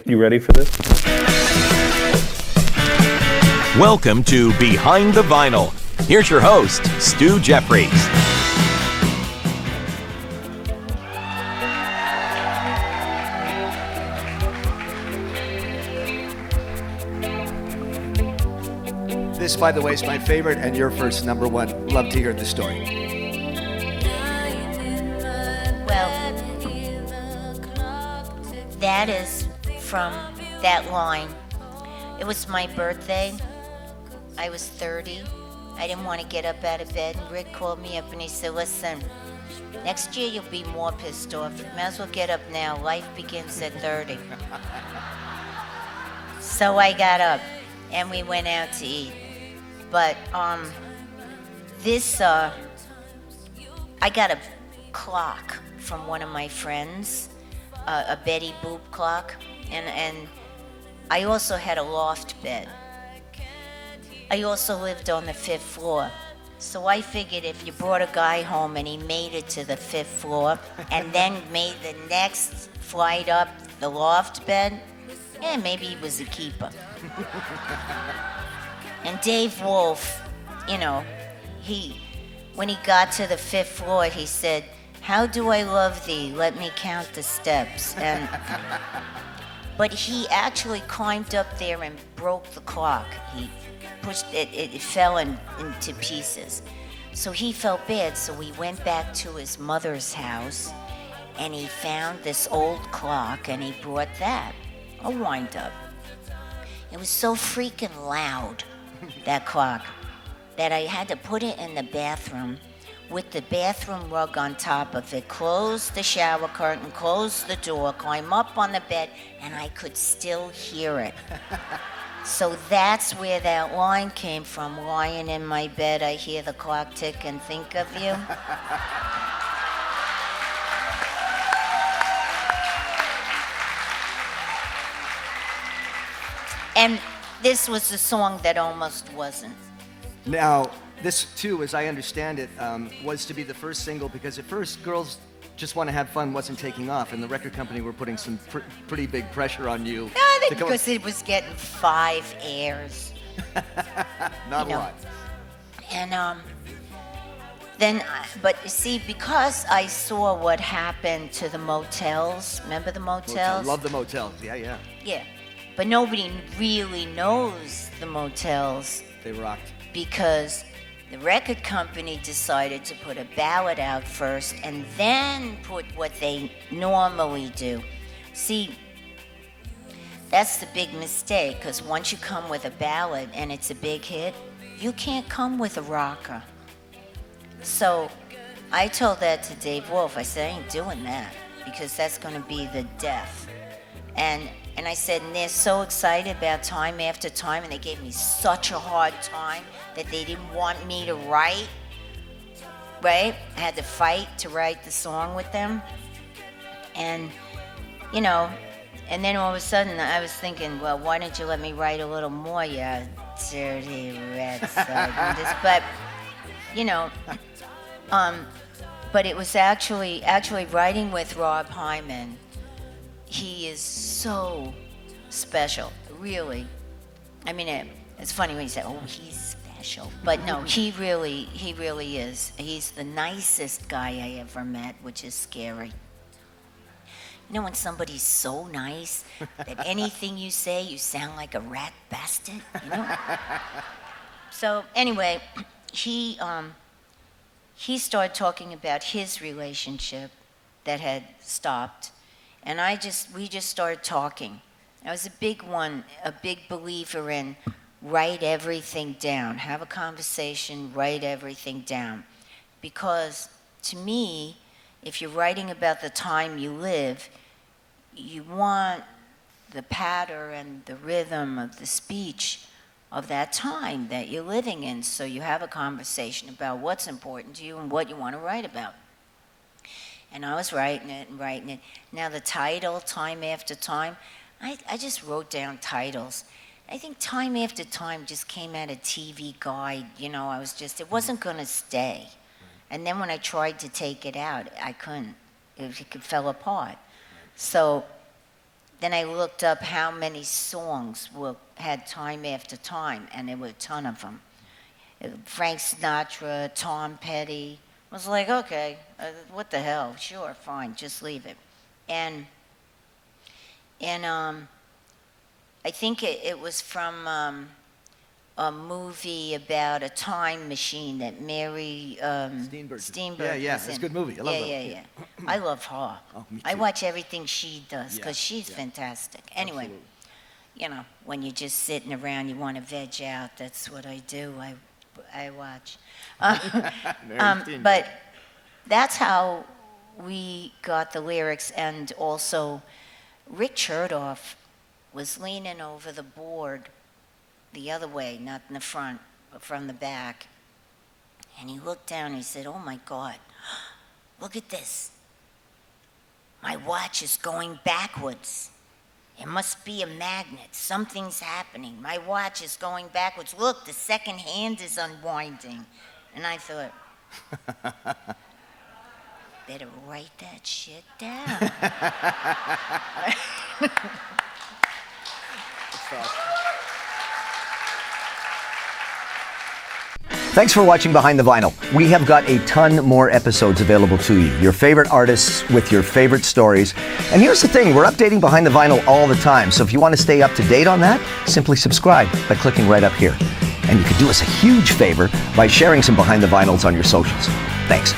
You ready for this? Welcome to Behind the Vinyl. Here's your host, Stu Jeffries. This, by the way, is my favorite and your first number one. Love to hear the story. Well, that is from that line. It was my birthday. I was 30. I didn't want to get up out of bed, and Rick called me up and he said, listen, next year you'll be more pissed off. You might as well get up now. Life begins at 30. So I got up and we went out to eat. But this, I got a clock from one of my friends, a Betty Boop clock, and I also had a loft bed. I also lived on the 5th floor. So I figured if you brought a guy home and he made it to the 5th floor and then made the next flight up the loft bed, maybe he was a keeper. And Dave Wolf, when he got to the 5th floor, he said, how do I love thee? Let me count the steps. But he actually climbed up there and broke the clock. He pushed it, it fell into pieces. So he felt bad, so he went back to his mother's house and he found this old clock and he brought that, a wind-up. It was so freaking loud, that clock, that I had to put it in the bathroom with the bathroom rug on top of it, close the shower curtain, close the door, climb up on the bed, and I could still hear it. So that's where that line came from. Lying in my bed, I hear the clock tick and think of you. And this was a song that almost wasn't. Now, this too, as I understand it, was to be the first single because at first Girls Just Want to Have Fun wasn't taking off and the record company were putting some pretty big pressure on you. I think because it was getting 5 airs. Not a lot. And but you see, because I saw what happened to the motels, remember the motels? Love the motels, yeah. Yeah, but nobody really knows the motels. They rocked. Because the record company decided to put a ballad out first and then put what they normally do. See, that's the big mistake, because once you come with a ballad and it's a big hit, you can't come with a rocker. So I told that to Dave Wolf. I said, I ain't doing that, because that's going to be the death. And I said, and they're so excited about Time After Time, and they gave me such a hard time that they didn't want me to write, right? I had to fight to write the song with them. And, and then all of a sudden I was thinking, well, why don't you let me write a little more, you dirty rat but, but it was actually writing with Rob Hyman. He is so special, really. I mean, it's funny when you say, oh, he's special. But no, he really is. He's the nicest guy I ever met, which is scary. When somebody's so nice that anything you say, you sound like a rat bastard, So anyway, he started talking about his relationship that had stopped. And we just started talking. I was a big believer in write everything down. Have a conversation, write everything down. Because to me, if you're writing about the time you live, you want the patter and the rhythm of the speech of that time that you're living in. So you have a conversation about what's important to you and what you want to write about. And I was writing it. Now the title, Time After Time, I just wrote down titles. I think Time After Time just came out of TV Guide. It wasn't going to stay. And then when I tried to take it out, I couldn't. It fell apart. So then I looked up how many songs had Time After Time, and there were a ton of them. Frank Sinatra, Tom Petty. I was like, okay, what the hell? Sure, fine, just leave it. And I think it was from a movie about a time machine that Mary Steenburgen Yeah, was in. it's a good movie. I love that. Yeah. I love her. Oh, me I too. watch everything she does because Yeah, she's fantastic. Anyway, Absolutely. you know, when you're just sitting around, you want to veg out. That's what I do. I watch. But that's how we got the lyrics, and also Rick Chertoff was leaning over the board the other way, not in the front, but from the back. And he looked down and he said, "Oh my God, look at this. My watch is going backwards. It must be a magnet. Something's happening. My watch is going backwards. Look, the second hand is unwinding." And I thought, better write that shit down. Thanks for watching Behind the Vinyl. We have got a ton more episodes available to you. Your favorite artists with your favorite stories. And here's the thing, we're updating Behind the Vinyl all the time. So if you want to stay up to date on that, simply subscribe by clicking right up here. And you could do us a huge favor by sharing some Behind the Vinyls on your socials. Thanks.